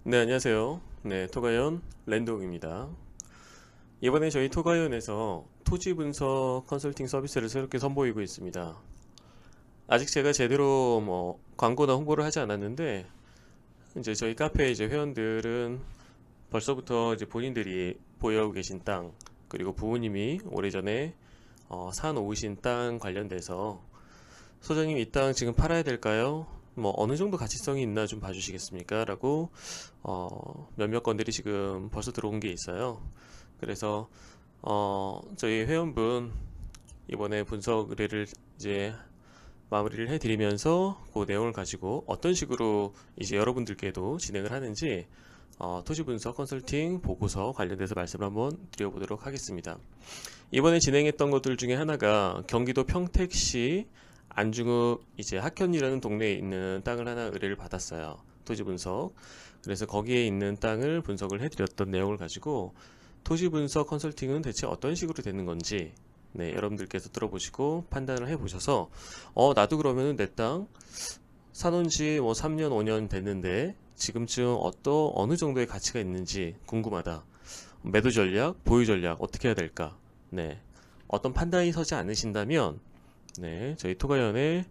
네, 안녕하세요. 네, 토가연 랜동입니다. 이번에 저희 토가연에서 토지 분석 컨설팅 서비스를 새롭게 선보이고 있습니다. 아직 제가 제대로 광고나 홍보를 하지 않았는데, 이제 저희 카페 이제 회원들은 벌써부터 이제 본인들이 보유하고 계신 땅, 그리고 부모님이 오래전에 사놓으신 땅 관련돼서 소장님 이 땅 지금 팔아야 될까요? 어느 정도 가치성이 있나 좀 봐주시겠습니까? 라고 몇몇 건들이 지금 벌써 들어온 게 있어요. 그래서 저희 회원분 이번에 분석 의뢰를 이제 마무리를 해드리면서 그 내용을 가지고 어떤 식으로 이제 여러분들께도 진행을 하는지 토지 분석 컨설팅 보고서 관련돼서 말씀을 한번 드려보도록 하겠습니다. 이번에 진행했던 것들 중에 하나가 경기도 평택시 안중읍 이제 학현이라는 동네에 있는 땅을 하나 의뢰를 받았어요. 토지 분석. 그래서 거기에 있는 땅을 분석을 해드렸던 내용을 가지고 토지 분석 컨설팅은 대체 어떤 식으로 되는 건지 여러분들께서 들어보시고 판단을 해보셔서 나도 그러면은 내 땅 사놓은 지 3년 5년 됐는데 지금쯤 어느 정도의 가치가 있는지 궁금하다. 매도 전략, 보유 전략 어떻게 해야 될까? 어떤 판단이 서지 않으신다면 저희 토가연에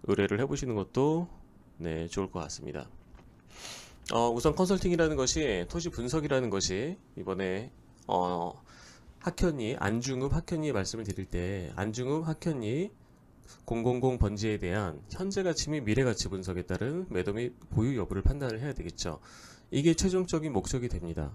의뢰를 해보시는 것도 좋을 것 같습니다. 우선 컨설팅이라는 것이 토지 분석이라는 것이 이번에 학현리 안중읍 학현리 말씀을 드릴 때 안중읍 학현리 000 번지에 대한 현재 가치 및 미래 가치 분석에 따른 매도 및 보유 여부를 판단을 해야 되겠죠. 이게 최종적인 목적이 됩니다.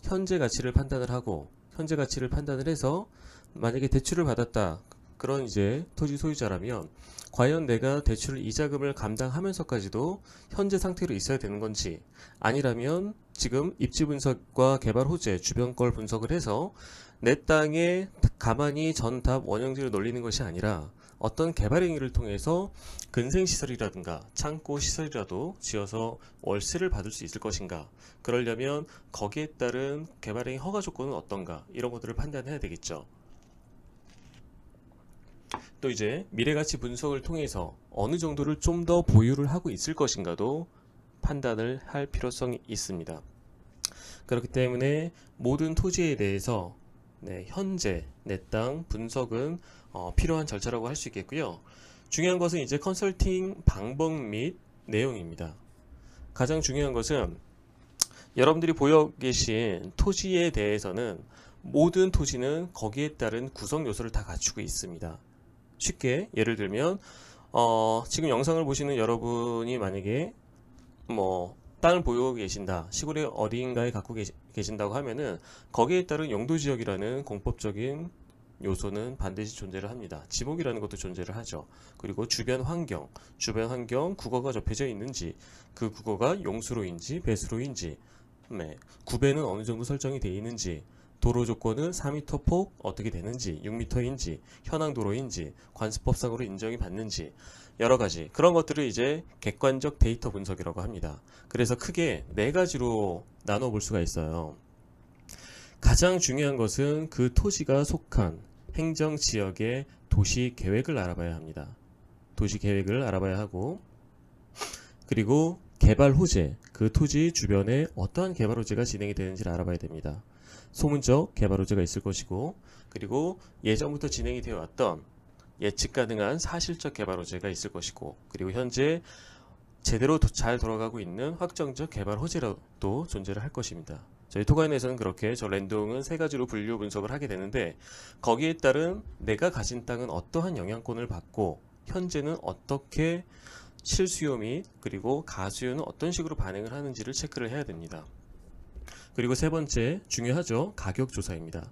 현재 가치를 판단을 하고 현재 가치를 판단을 해서 만약에 대출을 받았다. 그런 이제 토지 소유자라면 과연 내가 대출 이자금을 감당하면서까지도 현재 상태로 있어야 되는 건지 아니라면 지금 입지 분석과 개발 호재 주변 걸 분석을 해서 내 땅에 가만히 전답 원형지를 놀리는 것이 아니라 어떤 개발 행위를 통해서 근생시설이라든가 창고 시설이라도 지어서 월세를 받을 수 있을 것인가, 그러려면 거기에 따른 개발 행위 허가 조건은 어떤가, 이런 것들을 판단해야 되겠죠. 또 이제 미래가치 분석을 통해서 어느 정도를 좀 더 보유를 하고 있을 것인가도 판단을 할 필요성이 있습니다. 그렇기 때문에 모든 토지에 대해서 현재 내 땅 분석은 필요한 절차라고 할 수 있겠고요. 중요한 것은 이제 컨설팅 방법 및 내용입니다. 가장 중요한 것은 여러분들이 보여 계신 토지에 대해서는 모든 토지는 거기에 따른 구성 요소를 다 갖추고 있습니다. 쉽게 예를 들면 지금 영상을 보시는 여러분이 만약에 땅을 보유하고 계신다, 시골의 어딘가에 갖고 계신다고 하면은 거기에 따른 용도지역이라는 공법적인 요소는 반드시 존재를 합니다. 지목이라는 것도 존재를 하죠. 그리고 주변 환경 국어가 접해져 있는지, 그 국어가 용수로인지 배수로인지, 구배는 어느 정도 설정이 되어 있는지, 도로 조건은 4m 폭 어떻게 되는지, 6m인지, 현황 도로인지, 관습법상으로 인정이 받는지, 여러가지 그런 것들을 이제 객관적 데이터 분석이라고 합니다. 그래서 크게 4가지로 나눠 볼 수가 있어요. 가장 중요한 것은 그 토지가 속한 행정지역의 도시계획을 알아봐야 합니다. 도시계획을 알아봐야 하고, 그리고 개발 호재, 그 토지 주변에 어떠한 개발 호재가 진행이 되는지를 알아봐야 됩니다. 소문적 개발 호재가 있을 것이고, 그리고 예전부터 진행이 되어 왔던 예측 가능한 사실적 개발 호재가 있을 것이고, 그리고 현재 제대로 잘 돌아가고 있는 확정적 개발 호재라도 존재를 할 것입니다. 저희 토가인에서는 그렇게 저 랜동은 3가지로 분류 분석을 하게 되는데, 거기에 따른 내가 가진 땅은 어떠한 영향권을 받고 현재는 어떻게 실수요 및 그리고 가수요는 어떤 식으로 반응을 하는지를 체크를 해야 됩니다. 그리고 3번째 중요하죠. 가격 조사입니다.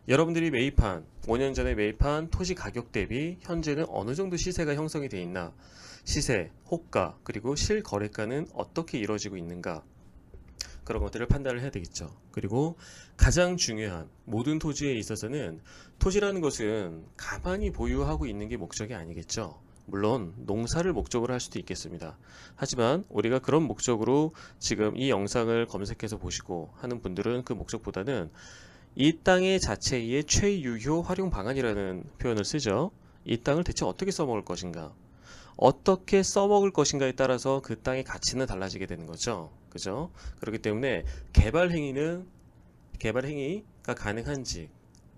여러분들이 매입한 5년 전에 매입한 토지 가격 대비 현재는 어느 정도 시세가 형성이 되어 있나, 시세, 호가, 그리고 실거래가는 어떻게 이루어지고 있는가, 그런 것들을 판단을 해야 되겠죠. 그리고 가장 중요한, 모든 토지에 있어서는 토지라는 것은 가만히 보유하고 있는 게 목적이 아니겠죠. 물론 농사를 목적으로 할 수도 있겠습니다. 하지만 우리가 그런 목적으로 지금 이 영상을 검색해서 보시고 하는 분들은 그 목적보다는 이 땅의 자체의 최유효 활용 방안이라는 표현을 쓰죠. 이 땅을 대체 어떻게 써먹을 것인가, 어떻게 써먹을 것인가에 따라서 그 땅의 가치는 달라지게 되는 거죠. 그죠? 그렇기 때문에 개발 행위가 가능한지,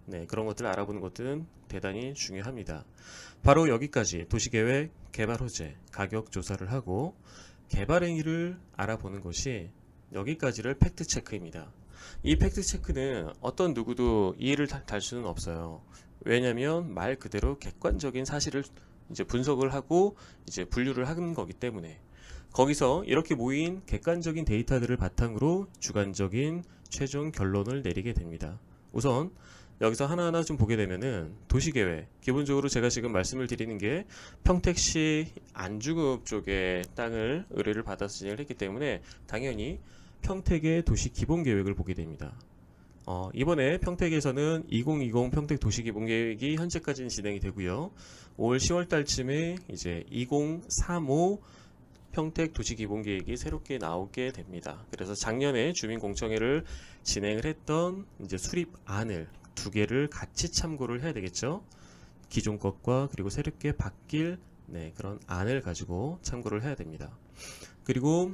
네, 그런 것들을 알아보는 것들은 대단히 중요합니다. 바로 여기까지 도시계획, 개발 호재, 가격 조사를 하고 개발 행위를 알아보는 것이 여기까지를 팩트 체크입니다. 이 팩트 체크는 어떤 누구도 이해를 달 수는 없어요. 왜냐하면 말 그대로 객관적인 사실을 이제 분석을 하고 이제 분류를 하는 거기 때문에 거기서 이렇게 모인 객관적인 데이터들을 바탕으로 주관적인 최종 결론을 내리게 됩니다. 우선 여기서 하나하나 좀 보게 되면은 도시계획, 기본적으로 제가 지금 말씀을 드리는 게 평택시 안주급 쪽에 땅을 의뢰를 받아서 진행을 했기 때문에 당연히 평택의 도시 기본계획을 보게 됩니다. 이번에 평택에서는 2020 평택 도시기본계획이 현재까지는 진행이 되고요. 올 10월 달쯤에 이제 2035 평택 도시기본계획이 새롭게 나오게 됩니다. 그래서 작년에 주민공청회를 진행을 했던 이제 수립안을 두 개를 같이 참고를 해야 되겠죠. 기존 것과 그리고 새롭게 바뀔 그런 안을 가지고 참고를 해야 됩니다. 그리고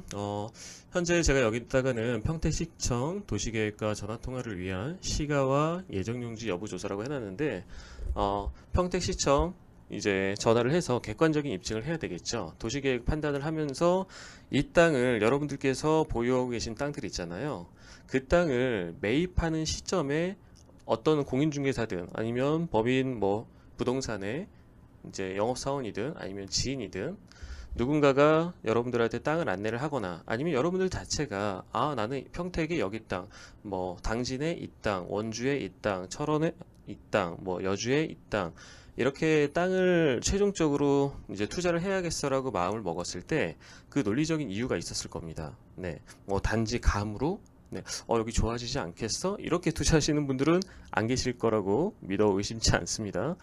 현재 제가 여기다가는 평택시청 도시계획과 전화통화를 위한 시가와 예정용지 여부 조사라고 해놨는데 평택시청 이제 전화를 해서 객관적인 입증을 해야 되겠죠. 도시계획 판단을 하면서 이 땅을 여러분들께서 보유하고 계신 땅들 있잖아요. 그 땅을 매입하는 시점에 어떤 공인중개사든 아니면 법인 뭐 부동산의 이제 영업사원이든 아니면 지인이든 누군가가 여러분들한테 땅을 안내를 하거나 아니면 여러분들 자체가 나는 평택에 여기 땅, 뭐 당진에 이 땅, 원주에 이 땅, 철원에 이 땅, 뭐 여주에 이 땅 이렇게 땅을 최종적으로 이제 투자를 해야겠어라고 마음을 먹었을 때 그 논리적인 이유가 있었을 겁니다. 네, 뭐 단지 감으로 여기 좋아지지 않겠어? 이렇게 투자하시는 분들은 안 계실 거라고 믿어 의심치 않습니다.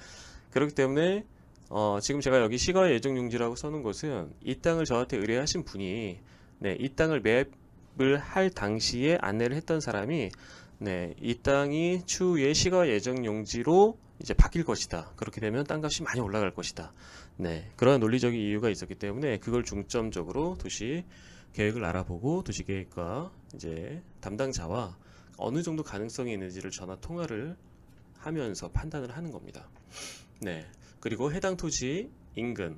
그렇기 때문에 지금 제가 여기 시가 예정용지라고 써놓은 것은 이 땅을 저한테 의뢰하신 분이 이 땅을 매입을 할 당시에 안내를 했던 사람이 이 땅이 추후에 시가 예정용지로 이제 바뀔 것이다. 그렇게 되면 땅값이 많이 올라갈 것이다. 그러한 논리적인 이유가 있었기 때문에 그걸 중점적으로 도시 계획을 알아보고 도시계획과 이제 담당자와 어느 정도 가능성이 있는지를 전화 통화를 하면서 판단을 하는 겁니다. 그리고 해당 토지 인근,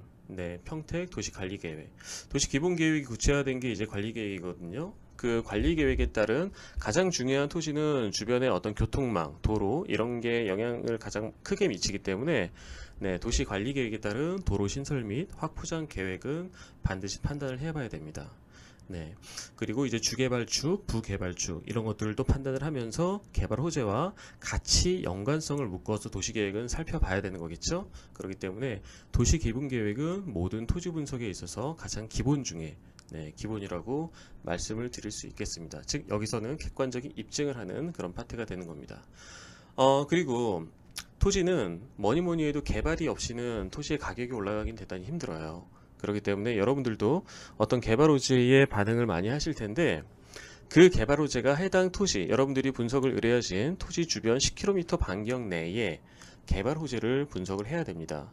평택 도시관리계획. 도시기본계획이 구체화된 게 이제 관리계획이거든요. 그 관리계획에 따른 가장 중요한 토지는 주변의 어떤 교통망, 도로 이런 게 영향을 가장 크게 미치기 때문에 도시관리계획에 따른 도로 신설 및 확포장 계획은 반드시 판단을 해봐야 됩니다. 그리고 이제 주개발축, 부개발축 이런 것들도 판단을 하면서 개발 호재와 같이 연관성을 묶어서 도시계획은 살펴봐야 되는 거겠죠. 그렇기 때문에 도시기본계획은 모든 토지 분석에 있어서 가장 기본 중에 기본이라고 말씀을 드릴 수 있겠습니다. 즉 여기서는 객관적인 입증을 하는 그런 파트가 되는 겁니다. 그리고 토지는 뭐니 해도 개발이 없이는 토지의 가격이 올라가긴 대단히 힘들어요. 그렇기 때문에 여러분들도 어떤 개발 호재에 반응을 많이 하실 텐데 그 개발 호재가 해당 토지, 여러분들이 분석을 의뢰하신 토지 주변 10km 반경 내에 개발 호재를 분석을 해야 됩니다.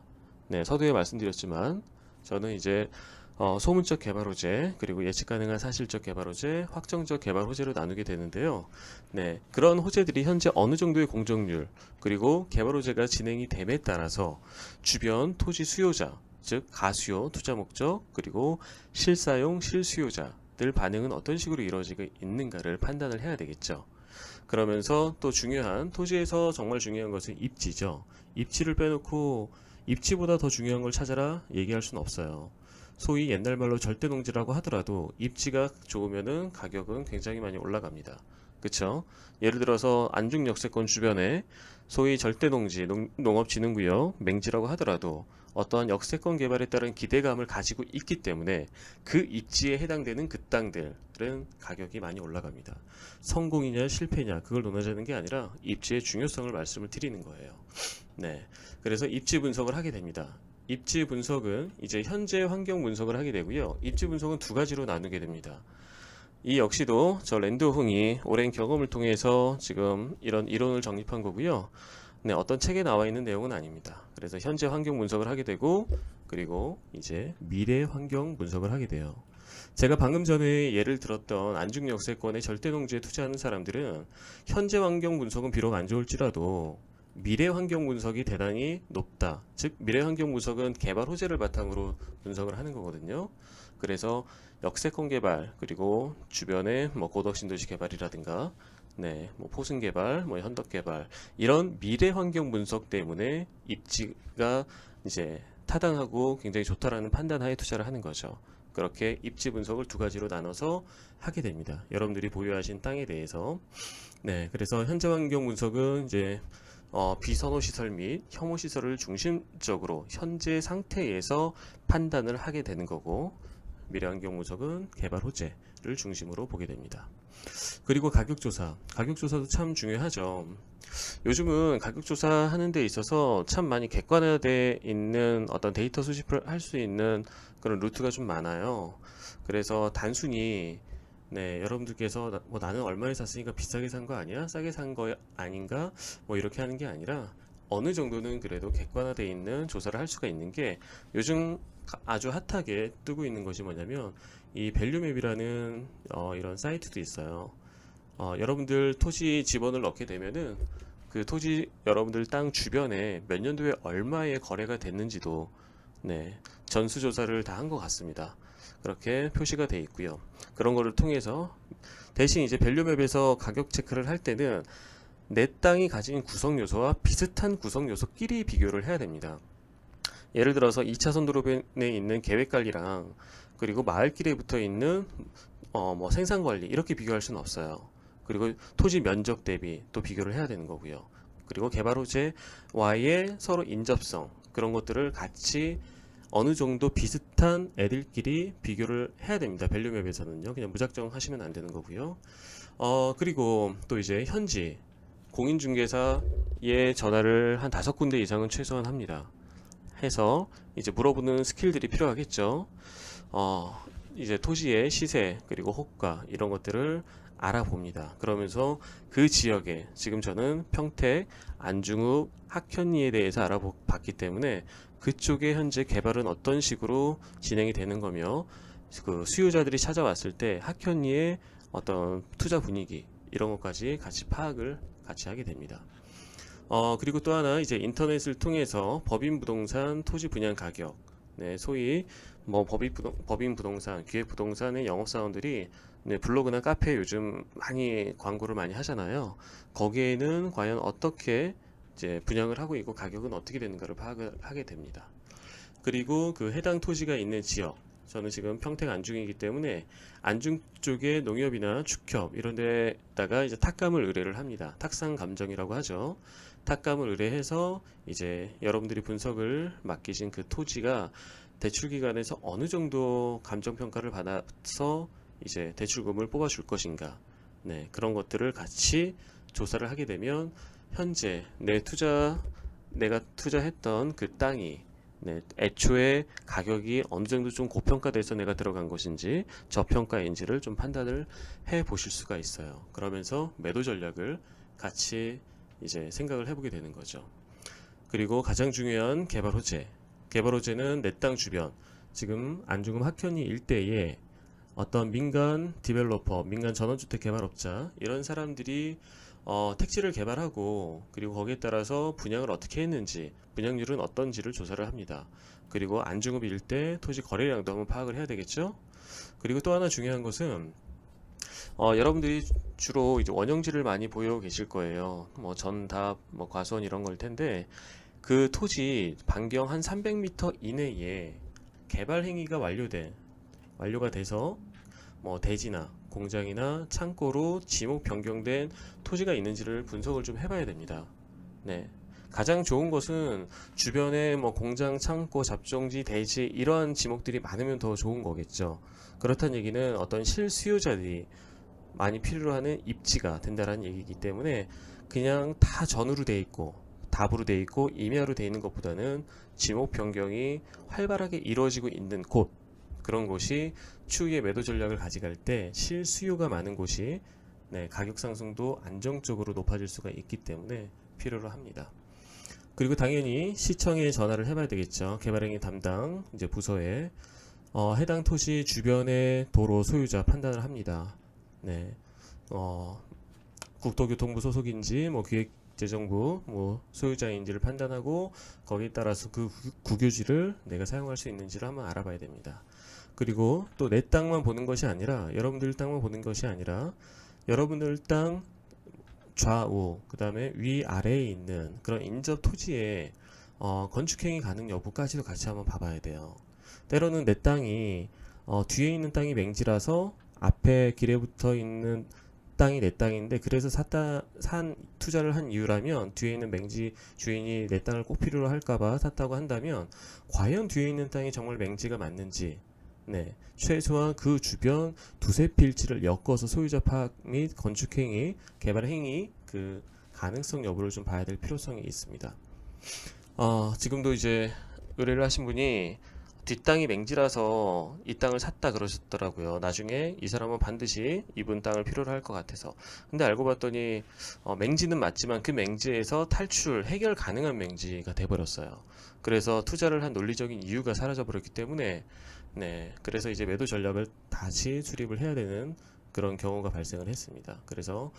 서두에 말씀드렸지만 저는 이제 소문적 개발 호재, 그리고 예측 가능한 사실적 개발 호재, 확정적 개발 호재로 나누게 되는데요. 그런 호재들이 현재 어느 정도의 공정률, 그리고 개발 호재가 진행이 됨에 따라서 주변 토지 수요자, 즉 가수요, 투자 목적, 그리고 실사용, 실수요자들 반응은 어떤 식으로 이루어지고 있는가를 판단을 해야 되겠죠. 그러면서 또 중요한 토지에서 정말 중요한 것은 입지죠. 입지를 빼놓고 입지보다 더 중요한 걸 찾아라 얘기할 수는 없어요. 소위 옛날 말로 절대농지라고 하더라도 입지가 좋으면은 가격은 굉장히 많이 올라갑니다. 그쵸? 예를 들어서 안중 역세권 주변에 소위 절대농지, 농업진흥구역, 맹지라고 하더라도 어떠한 역세권 개발에 따른 기대감을 가지고 있기 때문에 그 입지에 해당되는 그 땅들은 가격이 많이 올라갑니다. 성공이냐 실패냐 그걸 논하자는 게 아니라 입지의 중요성을 말씀을 드리는 거예요. 그래서 입지 분석을 하게 됩니다. 입지 분석은 이제 현재 환경 분석을 하게 되고요. 입지 분석은 두 가지로 나누게 됩니다. 이 역시도 저 랜드홍이 오랜 경험을 통해서 지금 이런 이론을 정립한 거고요. 어떤 책에 나와 있는 내용은 아닙니다. 그래서 현재 환경 분석을 하게 되고 그리고 이제 미래 환경 분석을 하게 돼요. 제가 방금 전에 예를 들었던 안중 역세권의 절대 농지에 투자하는 사람들은 현재 환경 분석은 비록 안 좋을지라도 미래 환경 분석이 대단히 높다. 즉 미래 환경 분석은 개발 호재를 바탕으로 분석을 하는 거거든요. 그래서 역세권 개발, 그리고 주변에 뭐 고덕 신도시 개발이라든가 뭐 포승 개발, 뭐 현덕 개발, 이런 미래 환경 분석 때문에 입지가 이제 타당하고 굉장히 좋다라는 판단하에 투자를 하는 거죠. 그렇게 입지 분석을 두 가지로 나눠서 하게 됩니다. 여러분들이 보유하신 땅에 대해서. 그래서 현재 환경 분석은 이제 비선호 시설 및 혐오 시설을 중심적으로 현재 상태에서 판단을 하게 되는 거고, 미래 환경 분석은 개발 호재를 중심으로 보게 됩니다. 그리고 가격조사. 가격조사도 참 중요하죠. 요즘은 가격조사 하는 데 있어서 참 많이 객관화되어 있는 어떤 데이터 수집을 할 수 있는 그런 루트가 좀 많아요. 그래서 단순히 여러분들께서 뭐 나는 얼마에 샀으니까 비싸게 산 거 아니야? 싸게 산 거 아닌가? 뭐 이렇게 하는 게 아니라 어느 정도는 그래도 객관화되어 있는 조사를 할 수가 있는 게 요즘 아주 핫하게 뜨고 있는 것이 뭐냐면 이 밸류맵이라는 이런 사이트도 있어요. 여러분들 토지 지번을 넣게 되면은 그 토지 여러분들 땅 주변에 몇 년도에 얼마의 거래가 됐는지도 전수조사를 다 한 것 같습니다. 그렇게 표시가 되어 있고요. 그런 거를 통해서 대신 이제 밸류맵에서 가격 체크를 할 때는 내 땅이 가진 구성 요소와 비슷한 구성 요소끼리 비교를 해야 됩니다. 예를 들어서 2차선 도로변에 있는 계획관리랑 그리고 마을길에 붙어 있는 뭐 생산관리 이렇게 비교할 수는 없어요. 그리고 토지 면적 대비 또 비교를 해야 되는 거고요. 그리고 개발 호재와의 서로 인접성, 그런 것들을 같이 어느 정도 비슷한 애들끼리 비교를 해야 됩니다. 밸류맵에서는요. 그냥 무작정 하시면 안 되는 거고요. 그리고 또 이제 현지 공인중개사에 전화를 한 5군데 이상은 최소한 합니다. 해서 이제 물어보는 스킬들이 필요하겠죠. 이제 토지의 시세 그리고 호가 이런 것들을 알아봅니다. 그러면서 그 지역에 지금 저는 평택, 안중읍, 학현리에 대해서 알아봤기 때문에 그쪽에 현재 개발은 어떤 식으로 진행이 되는 거며 그 수요자들이 찾아왔을 때 학현리의 어떤 투자 분위기 이런 것까지 같이 파악을 같이 하게 됩니다. 그리고 또 하나 이제 인터넷을 통해서 법인 부동산 토지 분양 가격, 소위 뭐 법인 부동산, 기획 부동산의 영업사원들이 블로그나 카페에 요즘 많이 광고를 많이 하잖아요. 거기에는 과연 어떻게 이제 분양을 하고 있고 가격은 어떻게 되는가를 파악을 하게 됩니다. 그리고 그 해당 토지가 있는 지역, 저는 지금 평택 안중이기 때문에 안중 쪽에 농협이나 축협 이런 데다가 이제 탁감을 의뢰를 합니다. 탁상 감정이라고 하죠. 탁감을 의뢰해서 이제 여러분들이 분석을 맡기신 그 토지가 대출 기관에서 어느 정도 감정 평가를 받아서 이제 대출금을 뽑아줄 것인가, 그런 것들을 같이 조사를 하게 되면 현재 내가 투자했던 그 땅이 애초에 가격이 어느 정도 좀 고평가돼서 내가 들어간 것인지 저평가인지를 좀 판단을 해 보실 수가 있어요. 그러면서 매도 전략을 같이 이제 생각을 해보게 되는 거죠. 그리고 가장 중요한 개발 호재. 개발 호재는 내 땅 주변, 지금 안중근 학현리 일대에 어떤 민간 디벨로퍼, 민간 전원주택 개발업자 이런 사람들이 택지를 개발하고 그리고 거기에 따라서 분양을 어떻게 했는지, 분양률은 어떤지를 조사를 합니다. 그리고 안중읍 일대 토지 거래량도 한번 파악을 해야 되겠죠. 그리고 또 하나 중요한 것은 여러분들이 주로 이제 원형지를 많이 보여 계실 거예요. 뭐 전답, 뭐 과수원 이런 걸 텐데 그 토지 반경 한 300m 이내에 개발 행위가 완료가 돼서 뭐 대지나 공장이나 창고로 지목 변경된 토지가 있는지를 분석을 좀 해봐야 됩니다. 가장 좋은 것은 주변에 뭐 공장, 창고, 잡종지, 대지 이러한 지목들이 많으면 더 좋은 거겠죠. 그렇다는 얘기는 어떤 실수요자들이 많이 필요로 하는 입지가 된다는 얘기이기 때문에 그냥 다 전으로 돼 있고 답으로 돼 있고 임야로 돼 있는 것보다는 지목 변경이 활발하게 이루어지고 있는 곳, 그런 곳이 추후에 매도 전략을 가져갈 때 실수요가 많은 곳이 가격 상승도 안정적으로 높아질 수가 있기 때문에 필요로 합니다. 그리고 당연히 시청에 전화를 해봐야 되겠죠. 개발행위 담당 이제 부서에 해당 토지 주변의 도로 소유자 판단을 합니다. 네, 국토교통부 소속인지 뭐 기획재정부 뭐 소유자인지를 판단하고 거기에 따라서 그 국유지를 내가 사용할 수 있는지를 한번 알아봐야 됩니다. 그리고 또 내 땅만 보는 것이 아니라 여러분들 땅만 보는 것이 아니라 여러분들 땅 좌우 그 다음에 위아래에 있는 그런 인접 토지에 건축행위 가능 여부까지도 같이 한번 봐봐야 돼요. 때로는 내 땅이 뒤에 있는 땅이 맹지라서 앞에 길에 붙어 있는 땅이 내 땅인데 그래서 투자를 한 이유라면 뒤에 있는 맹지 주인이 내 땅을 꼭 필요로 할까봐 샀다고 한다면 과연 뒤에 있는 땅이 정말 맹지가 맞는지 최소한 그 주변 두세 필지를 엮어서 소유자 파악 및 건축행위, 개발행위 그 가능성 여부를 좀 봐야 될 필요성이 있습니다. 지금도 이제 의뢰를 하신 분이 뒷땅이 맹지라서 이 땅을 샀다 그러셨더라고요. 나중에 이 사람은 반드시 이분 땅을 필요로 할 것 같아서. 근데 알고 봤더니 맹지는 맞지만 그 맹지에서 해결 가능한 맹지가 돼버렸어요. 그래서 투자를 한 논리적인 이유가 사라져 버렸기 때문에 그래서 이제 매도 전략을 다시 수립을 해야 되는 그런 경우가 발생을 했습니다. 그래서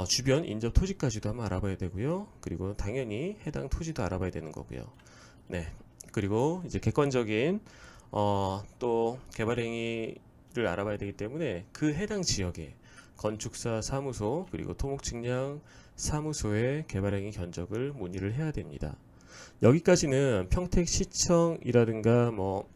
주변 인접 토지까지도 한번 알아봐야 되고요. 그리고 당연히 해당 토지도 알아봐야 되는 거고요. 그리고 이제 객관적인 또 개발행위를 알아봐야 되기 때문에 그 해당 지역에 건축사 사무소 그리고 토목측량 사무소의 개발행위 견적을 문의를 해야 됩니다. 여기까지는 평택시청이라든가 뭐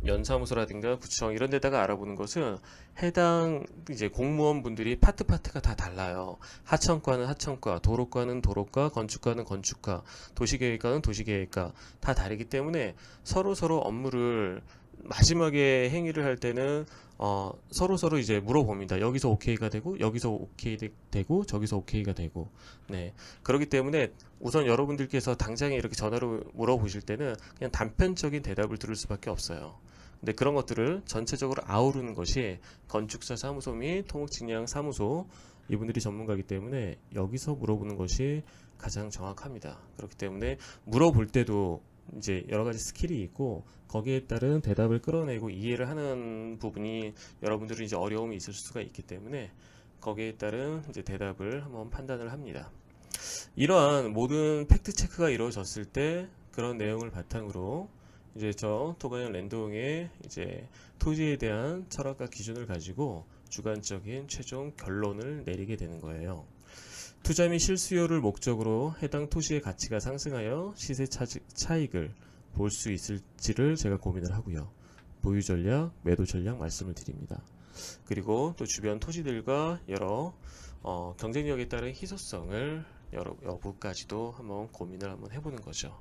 면사무소라든가 구청 이런 데다가 알아보는 것은 해당 이제 공무원분들이 파트가 다 달라요. 하청과는 하청과, 도로과는 도로과, 건축과는 건축과, 도시계획과는 도시계획과 다 다르기 때문에 서로 업무를 마지막에 행위를 할 때는 서로 이제 물어봅니다. 여기서 오케이가 되고 여기서 오케이 되고 저기서 오케이가 되고 그렇기 때문에 우선 여러분들께서 당장에 이렇게 전화로 물어보실 때는 그냥 단편적인 대답을 들을 수밖에 없어요. 근데 그런 것들을 전체적으로 아우르는 것이 건축사 사무소 및 토목측량 사무소 이분들이 전문가이기 때문에 여기서 물어보는 것이 가장 정확합니다. 그렇기 때문에 물어볼 때도 이제 여러 가지 스킬이 있고 거기에 따른 대답을 끌어내고 이해를 하는 부분이 여러분들은 이제 어려움이 있을 수가 있기 때문에 거기에 따른 이제 대답을 한번 판단을 합니다. 이러한 모든 팩트 체크가 이루어졌을 때 그런 내용을 바탕으로 이제 저 토가형 랜드홍의 이제 토지에 대한 철학과 기준을 가지고 주관적인 최종 결론을 내리게 되는 거예요. 투자 및 실수요를 목적으로 해당 토지의 가치가 상승하여 시세 차익을 볼 수 있을지를 제가 고민을 하고요. 보유 전략, 매도 전략 말씀을 드립니다. 그리고 또 주변 토지들과 여러 경쟁력에 따른 희소성을 여부까지도 한번 고민을 한번 해보는 거죠.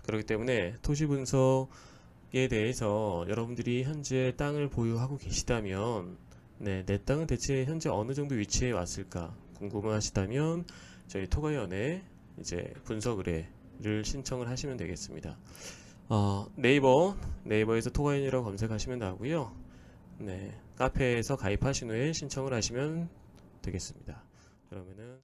그렇기 때문에 토지 분석에 대해서 여러분들이 현재 땅을 보유하고 계시다면 내 땅은 대체 현재 어느 정도 위치에 왔을까 궁금하시다면 저희 토가연에 이제 분석 의뢰를 신청을 하시면 되겠습니다. 네이버에서 토가연이라고 검색하시면 나오고요. 카페에서 가입하신 후에 신청을 하시면 되겠습니다. 그러면은